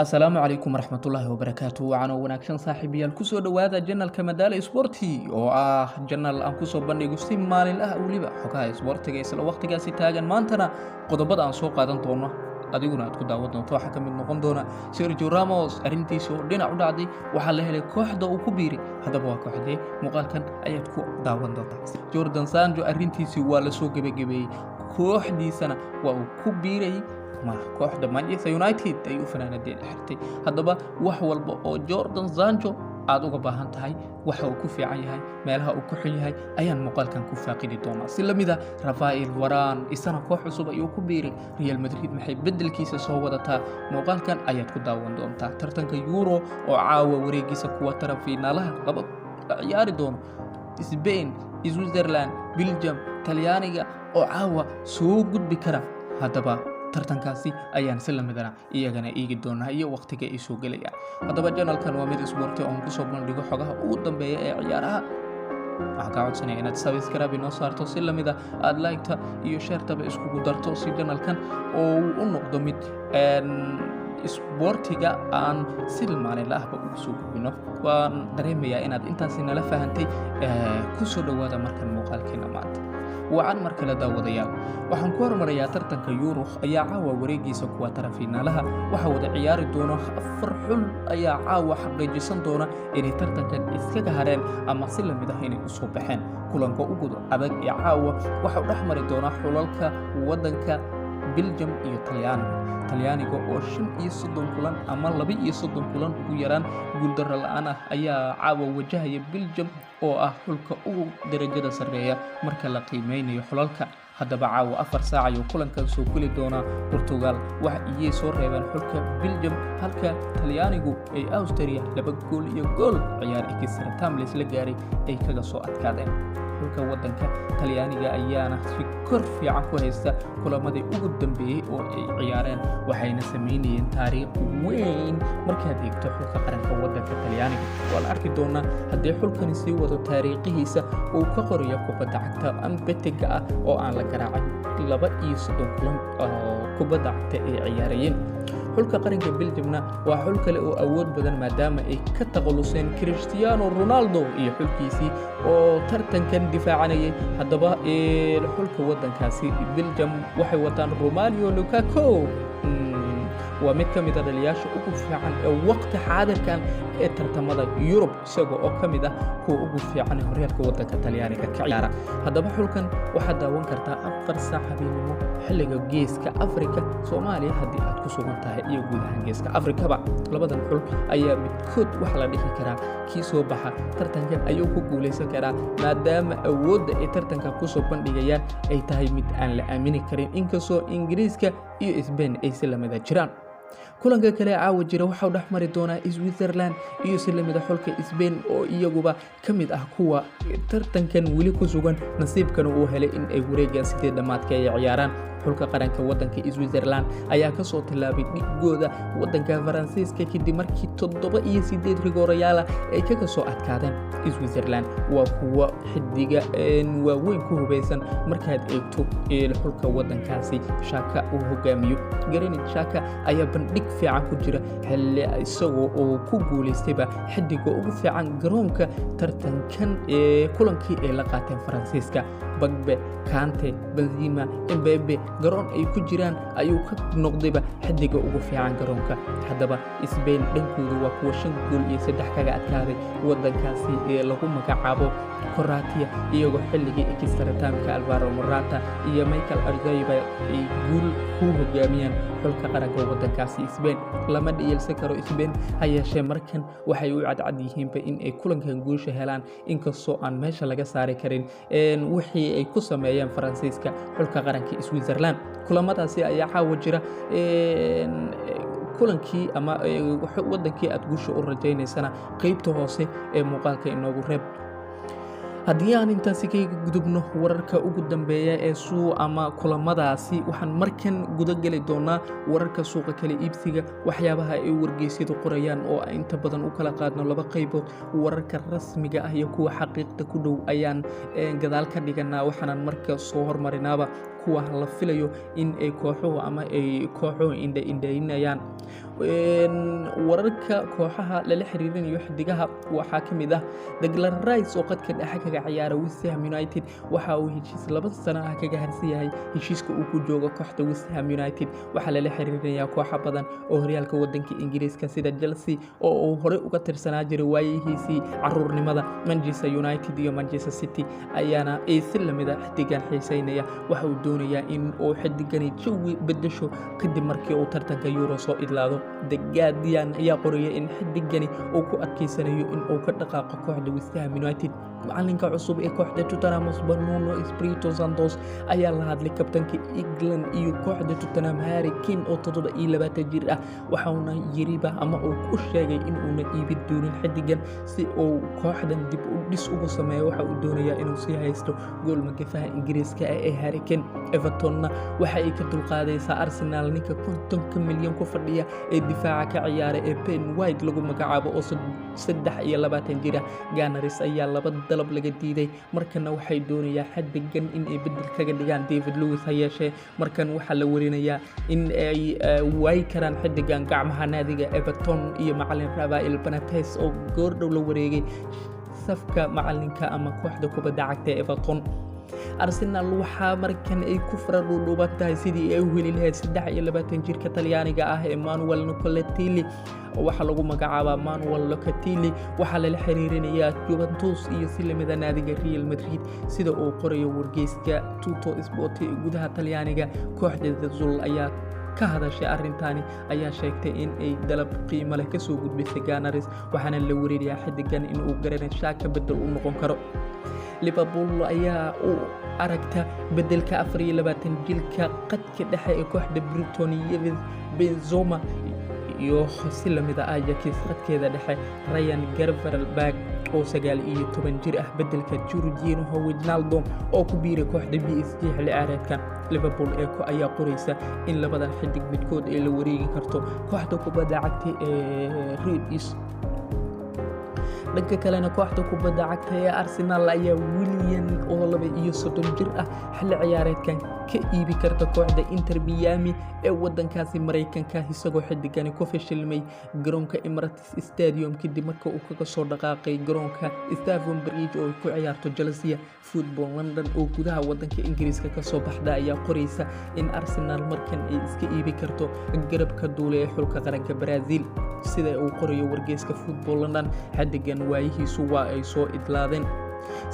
السلام عليكم ورحمة الله وبركاته وعنا وناكشن صاحبي الكسو دوادا جنال كمدال سبورتي جنال أنكسو بندي قستي مالي لها وليبا حكاية سبورتي جيس الوقت جاسي تاغن مانتنا قدباد aan soo qaadan doono adiguna aad ku daawan doonto waxa kamid noqon doona Sergio Ramos arintiisa oo dhinac u dhacday waxa la helay kooxda uu ku biiri hadaba waa kooxdee muuqaalkan ayaad ku daawan doontaa Jordan Sancho arintiisa waa la soo gabagabay kooxdiisana waa uu ku biiray kooxda Manchester United ay u fanaanadeen xirtay hadaba wax walba oo Jordan Sancho aad uga baahan tahay waxa uu ku fiican yahay meelaha uu ku xun yahay ayaan muuqaalkan ku faaqidi doonaa si lamida Rafael Varane isana koox cusub ayuu ku biiray Real Madrid maxay bedelkiisa soo wadataa muuqaalkan ayaad ku daawan doontaa tartanka Euro oo caawa wareegiisa kuwa tarafiinaalaha laba ciyaari doono Spain, Switzerland, Belgium, Talyaaniga oo caawa soo gudbi kara hadaba tartankaasi ayaan si lamidana iyagana eegi doonaa iyo waqtiga ay soo galayaan hadaba channelkan waa mid isboorti oo ku soo bandhigo xogaha ugu dambeeya ee ciyaaraha waxa ka codsanaya inaad subscribe inoo saarto si lamida aad like-ta iyo share-taba iskugu darto si channelkan oo u noqdo mid isboortiga aan si maalinle ahba ugu soo gudbino waan dareemayaa inaad intaasi nala fahantay ku soo dhawaada markan muuqaalkeena maanta وعن مركلة داوديال waxaan ku hormarayaa tartanka Euro ayaa caawa wareegiisa kuwa tarafiinaalaha waxa wada ciyaari doona afar xul ayaa caawa xaqiijisan doona inay tartankan iskaga hareen ama si lamid ah inay u soo baxeen kulanka ugu adag ee caawa waxa dhaxmari doona xulalka wadanka Belgium iyo Talyaaniga oo 35 kulan ama 32 kulan ugu yaraan guuldaro la'aan ah ayaa caawa wajahaya Belgium oo ah xulka ugu darajada sareeya marka la qiimeynayo xulalka hadaba caawa 4 saac ayuu kulankan soo geli doona Portugal waxa ay soo reebeen xulka Belgium halka Talyaanigu ay Austria 2 gool iyo gool ciyaar extra time la gaaray ay kaga soo adkaadeen xulka wadanka Talyaaniga ayaana si kor fiican ku haysta kulamadii ugu dambeeyay oo ay ciyaareen waxayna sameeyeen taariikh weyn marka deegto xulka qaranka wadanka Talyaaniga wal arki doona hadii xulkani si wado taariikhiisa uu ka qoriyo kubadda cagta ambetiga ah oo aan la garaacin 32 kulan oo kubadda cagta ay ciyaarayeen xulka qaranka Belgiumna waa xul kale oo awood badan maadaama ay ka taqaluseen Cristiano Ronaldo iyo xulkiisii oo tartankan difaacanayay hadaba xulka wadankaasi Belgium waxay wataan Romelu Lukaku waa mid kamid ah dhaliyaasha ugu fiican ee waqti xaadirkan ee tartamada Europe isaga oo kamid ah kuwa ugu fiican ee horyaalka wadanka Talyaaniga ka ciyaara hadaba xulkan waxa daawan kartaa 4 saac habeenimo xilliga geeska Afrika Soomaaliya hadii aad ku sugan tahay iyo guud ahaan geeska Afrikaba labadan xul ayaa midkood wax la dhigi karaa kii soo baxa tartankan ayuu ku guuleysan karaa maadaama awoodda ay tartanka ku soo bandhigayaan ay tahay mid aan la aamini karin inkastoo Ingiriiska iyo Spain ay si lamida jiraan kulanka kale caawa jira waxa uu dhaxmari doona Switzerland iyo si lamida xulka Spain oo iyaguba kamid ah kuwa tartankan wali ku sugan nasiibkan uu helay in ay wareegan sidii dhamaadka ay ciyaaraan xulka qaranka wadanka Switzerland ayaa ka soo tilaabay dhigooda wadanka Faransiiska kadib markii 7 rigoorayaal ay kaga soo adkaadeen Switzerland waa kuwa xidiga waaweyn ku hubeysan markaad eegto xulka wadankaasi Xhaka uu hogaamiyo Granit Xhaka ayaa bandhig fiican ku jira xilli isagoo oo ku guuleystayba xidiga ugu fiican garoonka tartankan kulankii ay la qaateen Faransiiska Bagbe Kante Benzema Mbappe garoon ay ku jiraan ayuu ka noqdayba xidiga ugu fiican garoonka hadaba Spain dhankooda waa kuwa 5 gool iyo 3 kaga adkaaday wadankaasi ee lagu magacaabo Croatia iyagoo xilligii extra time-ka Alvaro Morata iyo Michael Argaiba ay guul ku hogaamiyeen xulka qaranka wadankaasi Spain lama dhiyelsan karo Spain hayeeshee markan waxay u cadcad yihiinba in ay kulankan guusha helaan inkastoo aan meesha laga saari karin wixii ay ku sameeyeen Faransiiska xulka qaranka Switzerland kulamadaasi ayaa caawa jira kulankii ama wadankii aad guusha u rajaynaysana qaybta hoose ee muuqaalka inoogu reeb haddii aan intaasi ka gudubno wararka ugu dambeeya ee suuq ama kulamadaasi waxaan markan guda gali doonaa wararka suuqa kala iibsiga waxyaabaha ay wargeysyadu qorayaan oo inta badan u kala qaadno laba qaybood wararka rasmiga ah iyo kuwa xaqiiqda ku dhow ayaan gadaal ka dhiganaa waxaan marka soo hormarinaaba kuwa la filayo in ay kooxuhu indhaynayaan. wararka kooxaha lala xiriirinayo xidigaha waxaa ka mid ah Declan Rice oo qadka dhexe kaga ciyaara West Ham United waxa uu heshiis 2 sano ah kaga harsan yahay heshiiska uu ku joogo kooxda West Ham United. waxaa lala xiriirinayaa kooxo badan oo horyaalka wadanka Ingiriiska sida Chelsea oo uu hore uga tirsanaa jiray waayihiisii caruurnimada. Manchester United iyo Manchester City ayaana si lamid ah xidigan xiiseynaya. waxa uu doonayaa in uu xidigani jawi bedesho kadib markii uu tartanka Euro soo idlaado. The Guardian ayaa qoraya in xidigani uu ku adkeysanayo in uu ka dhaqaaqo kooxda West Ham United. macalinka cusub ee kooxda Tottenham Hotspur Nuno Espirito Santos ayaa la hadlay kabtanka England iyo kooxda Tottenham Harry Kane oo 27 jir ah. waxaana yiriba ama uu u sheegay in uuna iibin doonin xidigan si uu kooxdan dib u dhis ugu sameeyo. waxa uu doonayaa inuu sii haysto gool magafaha Ingiriiska ee Harry Kane. Everton waxa ay ka dulqaadaysaa Arsenal ninka 50 milyan ku fadhiya ee difaaca ka ciyaara ee Ben White lagu magacaabo oo 23 jir ah. Gunners ayaa laba dalab laga diiday. markana waxay doonayaan xidigan in ay bedel kaga dhigaan David Luiz ha yeeshee markan waxaa la warinayaa in ay way karaan xidigan gacmaha naadiga Everton iyo macalin Rafael Benitez oo goordhow la wareegay safka macalinka ama kooxda kubadda cagta ee Everton. Arsenal waxaa markan ay ku faradhuuban tahay sidii ay u heli lahayd 23 jirka Talyaaniga ah Emmanuel Locatelli. waxaa lagu magacaabaa Manuel Locatelli waxaa lala xiriirinayaa Juventus iyo si lamid ah naadiga Real Madrid sida uu qorayo wargeyska Tutto Sport ee gudaha Talyaaniga. kooxda Zul ayaa ka hadashay arintani ayaa sheegtay in ay dalab qiimo leh kasoo gudbisay Gunners waxaana la warinayaa xidigan in uu garanay shaaka bedel u noqon karo. Liverpool ayaa u aragta bedelka 24 jilka qadka dhexe ee kooxda Brighton Yves Benzema iyo si lamid ah Ajax qadkeeda dhexe Ryan Gravenberch oo 19 jir ah bedelka Georginio Wijnaldum oo ku biiray kooxda PSG xilli ciyaareedkan. Liverpool ayaa qoraysa in labadan xidig midkood ay la wareegi karto kooxda kubadda cagta ee Reds. dhanka kalena kooxda kubadda cagta ee Arsenal ayaa Willian oo 32 jir ah xilli ciyaareedkan ka iibi karta kooxda Inter Miami ee wadankaasi Mareykanka isagoo xidigani ku fashilmay garoonka Emirates Stadium kadib markii uu kaga soo dhaqaaqay garoonka Stamford Bridge oo ku ciyaarto Chelsea. Football London oo gudaha wadanka Ingiriiska ka soo baxda ayaa qoraysa in Arsenal markan ay iska iibi karto garabka duule ee xulka qaranka Brazil sida uu qorayo wargeyska Football London. xidigan waayihiisu waa ay soo idlaadeen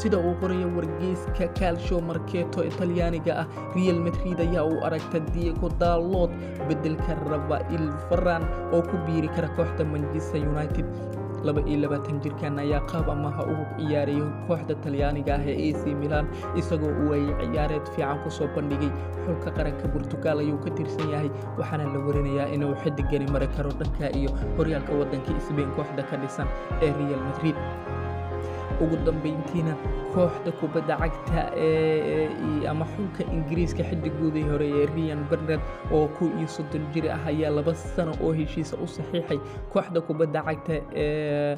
sida uu qorayo wargeyska Calcio Mercato ee Talyaaniga ah. Real Madrid ayaa u aragta Diego Dalot bedelka Rafael Varane oo ku biiri kara kooxda Manchester United. 22 jirkan ayaa qaab amaha ugu ciyaaray kooxda Talyaaniga ah ee AC Milan isagoo uu ay ciyaareed fiican ku soo bandhigay xulka qaranka Portugal ayuu ka tirsan yahay. waxaana la warinayaa inuu xidigani mari karo dhanka iyo horyaalka wadanka Spain kooxda ka dhisan ee Real Madrid. ugu dambeyntiina kooxda kubadda cagta ama xulka Ingiriiska xidigooda hore ee Ryan Bernard oo 30 jir ah ayaa 2 sano oo heshiis u saxiixay kooxda kubadda cagta ee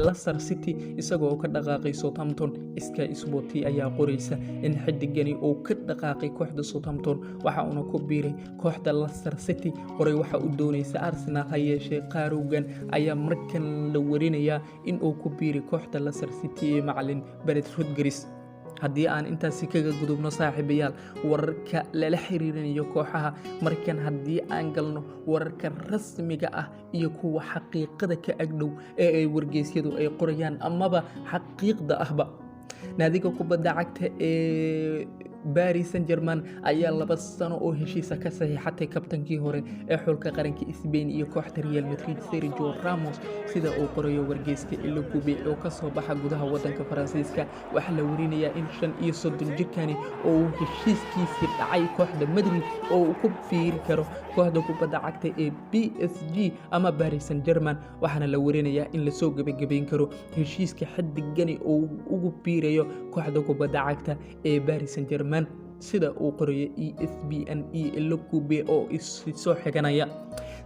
Leicester City isagoo ka dhaqaaqay Southampton. Sky Sport ayaa qoraysa in xidigani uu ka dhaqaaqay kooxda Southampton waxa uu ku biiray kooxda Leicester City. horay waxa uu doonaysa Arsenal ha yeeshee qaarowgan ayaa markan la warinayaa in uu ku biiray kooxda Leicester City ee macalin Bernard Rodgers. haddii aan intaasi kaga gudubno saaxiibayaal wararka lala xiriirinayo kooxaha markan haddii aan galno wararka rasmiga ah iyo kuwa xaqiiqada ka agdhow ee ay wargeysyadu ay qorayaan amaba xaqiiqda ahba. naadiga kubadda cagta ee Paris Saint-Germain ayaa 2 sano oo heshiis ka saxiixatay kabtankii hore ee xulka qaranka Spain iyo kooxda Real Madrid Sergio Ramos sida uu qorayo wargeyska El Gube oo ka soo baxa gudaha wadanka Faransiiska. waxaa la warinayaa in 35 jirkani oo heshiiskiisii dhacay kooxda Madrid oo uu ku biiri karo kooxda kubadda cagta ee PSG ama Paris Saint-Germain. waxaana la warinayaa in la soo gabagabeyn karo heshiiska xidigani oo ugu biirayo kooxda kubadda cagta ee Paris Saint-Germain sida uu qorayo ESPN iyo El Gube oo soo xiganaya.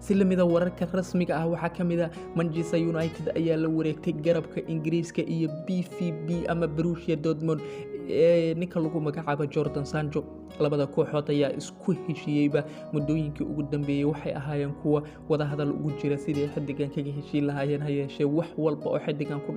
si lamida wararka rasmiga ah waxaa ka mid ah Manchester United ayaa la wareegtay garabka Ingiriiska iyo BVB ama Borussia Dortmund ninka lagu magacaabo Jordan Sancho. Labada kooxood ayaa isku heshiiyeyba muddooyinkii ugu dambeeyey waxay ahaayeen kuwa wadahadal ugu jira sidii xiddigan kaga heshiin lahaayeen, ha yeeshee wax walba oo xiddigan ku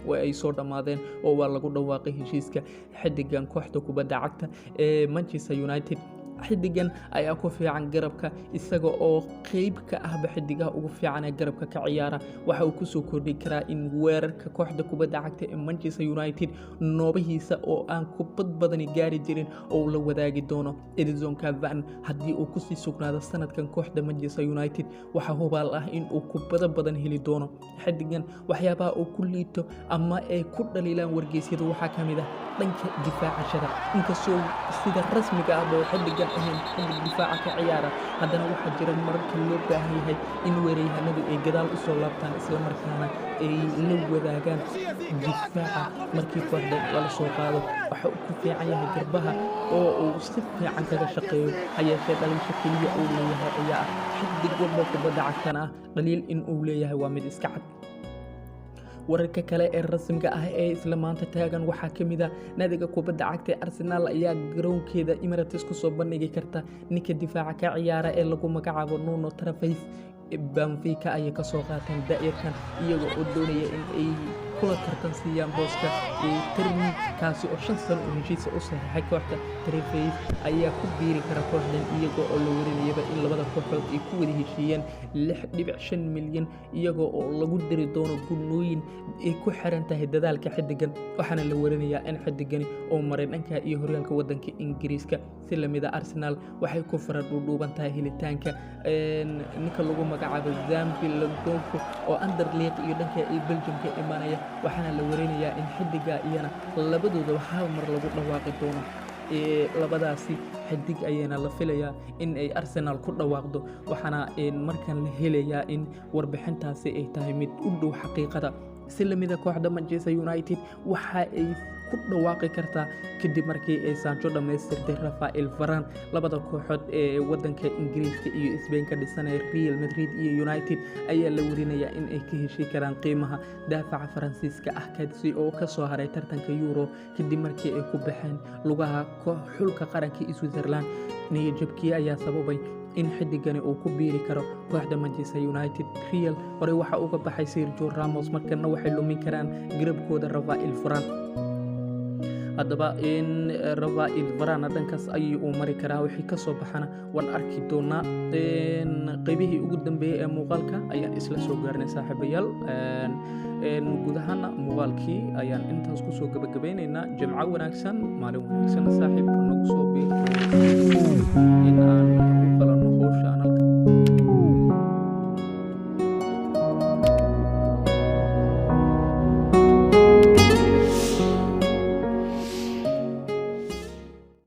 way ay soo dhammaadeen oo waa lagu dhawaaqay heshiiska xiddigan kooxda kubadda cagta ee Manchester United. xiddigan ayaa ku fiican garabka isaga oo qayb ka ahba xiddigaha ugu fiican ee garabka ka ciyaara. waxa uu ku soo kordhin karaa in weerarka kooxda kubadda cagta ee Manchester United noobihiisa oo aan kubad badani gaari jirin oo la wadaagi doono Edinson Cavani haddii uu ku sii sugnaado sanadkan kooxda Manchester United. waxa hubaal ah in uu kubada badan heli doono. xiddigan waxyaabaha uu ku liito ama ay ku dhaliilaan wargeysyada waxaa ka mid ah dhanka difaacashada. inkastoo sida rasmiga ah oo xiddigan ahayn xiddig difaaca ka ciyaara, haddana waxaa jira mararka loo baahan yahay in weeraryahanadu ay gadaal u soo laabtaan isla markaana ay la wadaagaan difaaca markii kooxda lala soo qaado. waxa uu ku fiican yahay garbaha oo uu si fiican kaga shaqeeyo, ha yeeshee dhaliisha keliya uu leeyahay ayaa ah xiddig walba kubadda cagtana ah dhaliil in uu leeyahay waa mid iska cad. wararka kale ee rasmiga ah ee isla maanta taagan waxaa ka mid ah naadiga kubadda cagta ee Arsenal ayaa garoonkeeda Emirates ku soo bandhigi karta ninka difaaca ka ciyaara ee lagu magacaabo Nuno Tavares. Benfica ayay ka soo qaateen da'yarkan iyaga oo doonaya in ay kula tartansiiyaan booska Termi kaasi oo 5 sano oo heshiis u saxiixay kooxda. Tavares ayaa ku biiri kara kooxdan iyaga oo la warinayaba in labada kooxood ay ku wada heshiiyeen 6.5 milyan iyaga oo lagu diri doono gunnooyin ay ku xiran tahay dadaalka xiddigan. waxaana la warinayaa in xiddigani oo maray dhanka iyo horyaalka waddanka Ingiriiska. si lamida Arsenal waxay ku faradhuuban tahay helitaanka ninka lagu magacaabo Zambi Longoria oo Anderlecht iyo dhanka Belgium ka imanaya. waxaana la warinayaa in xiddiga iyana labadooda hal mar lagu dhawaaqi doono. labadaasi xiddig ayayna la filayaa in ay Arsenal ku dhawaaqdo, waxaana markan la helayaa in warbixintaasi ay tahay mid u dhow xaqiiqada. si lamida kooxda Manchester United waxa ay ku dhawaaqi kartaa kadib markii ay Sancho dhamaystirtay Rafael Varane. labada kooxood ee waddanka Ingiriiska iyo Spain ka dhisanaya Real Madrid iyo United ayaa la warinayaa in ay ka heshiin karaan qiimaha daafaca Faransiiska ah kaasi oo ka soo haray tartanka Euro kadib markii ay ku baxeen lugaha xulka qaranka Switzerland. niyad-jabkii ayaa sababay in xiddigani uu ku biiri karo kooxda Manchester United. Real hore waxa uga baxay Sergio Ramos, markana waxay lumin karaan garabkooda Rafael Varane. haddaba in Rafael Varane dhankaas ayuu u mari karaa. wixii ka soo baxana waan arki doonaa. qaybihii ugu dambeeyay ee muuqaalka ayaan isla soo gaarnay saaxiibayaal. guud ahaana muuqaalkii ayaan intaas ku soo gabagabeynaynaa. jimco wanaagsan, maalin wanaagsan saaxiib, nagu soo biir in aan